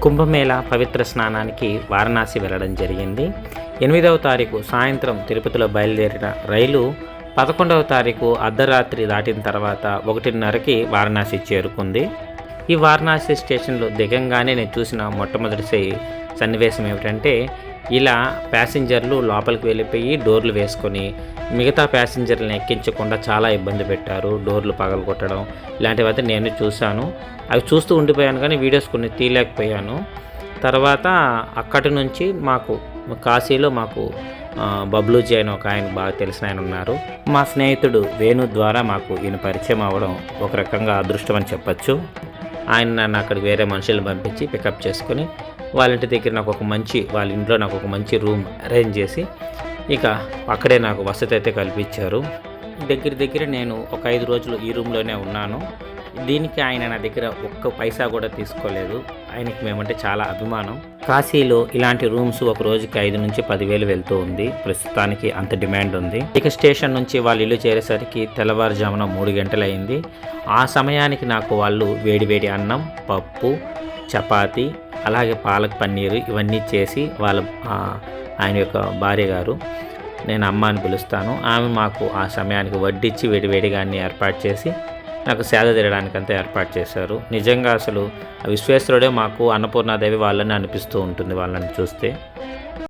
కుంభమేళా పవిత్ర స్నానానికి వారణాసి వెళ్ళడం జరిగింది. 8వ తారీఖు సాయంత్రం తిరుపతిలో బయలుదేరిన రైలు 11వ తారీఖు అర్ధరాత్రి దాటిన తర్వాత 1:30కి వారణాసి చేరుకుంది. ఈ వారణాసి స్టేషన్లో దిగంగానే నేను చూసిన మొట్టమొదటి సన్నివేశం ఏమిటంటే, ఇలా ప్యాసింజర్లు లోపలికి వెళ్ళిపోయి డోర్లు వేసుకొని మిగతా ప్యాసింజర్లను ఎక్కించకుండా చాలా ఇబ్బంది పెట్టారు. డోర్లు పగలగొట్టడం ఇలాంటివైతే నేను చూశాను. అవి చూస్తూ ఉండిపోయాను కానీ వీడియోస్ కొన్ని తీయలేకపోయాను. తర్వాత అక్కడి నుంచి కాశీలో మాకు బబ్లూజీ అని ఒక ఆయన బాగా తెలిసిన ఆయన ఉన్నారు. మా స్నేహితుడు వేణు ద్వారా మాకు ఈయన పరిచయం అవ్వడం ఒక రకంగా అదృష్టం అని చెప్పచ్చు. ఆయన నన్ను అక్కడికి వేరే మనుషులను పంపించి పికప్ చేసుకొని వాళ్ళ ఇంటి దగ్గర వాళ్ళ ఇంట్లో నాకు ఒక మంచి రూమ్ అరేంజ్ చేసి ఇక అక్కడే నాకు వసతి అయితే కల్పించారు. దగ్గర నేను ఒక 5 రోజులు ఈ రూమ్లోనే ఉన్నాను. దీనికి ఆయన నా దగ్గర ఒక్క పైసా కూడా తీసుకోలేదు. ఆయనకి మేమంటే చాలా అభిమానం. కాశీలో ఇలాంటి రూమ్స్ ఒక రోజుకి 5 నుంచి 10,000 వెళ్తూ ఉంది. ప్రస్తుతానికి అంత డిమాండ్ ఉంది. ఇక స్టేషన్ నుంచి వాళ్ళ ఇల్లు చేరేసరికి తెల్లవారుజామున 3 గంటలు అయింది. ఆ సమయానికి నాకు వాళ్ళు వేడివేడి అన్నం, పప్పు, చపాతి, అలాగే పాలక్ పన్నీరు ఇవన్నీ చేసి ఆయన యొక్క భార్య గారు, నేను అమ్మ అని పిలుస్తాను, ఆమె మాకు ఆ సమయానికి వడ్డించి వేడివేడిగా అన్నీ ఏర్పాటు చేసి నాకు సేద తీరడానికంతా ఏర్పాటు చేశారు. నిజంగా అసలు విశ్వేశ్వరుడే మాకు అన్నపూర్ణాదేవి వాళ్ళని అనిపిస్తూ ఉంటుంది వాళ్ళని చూస్తే.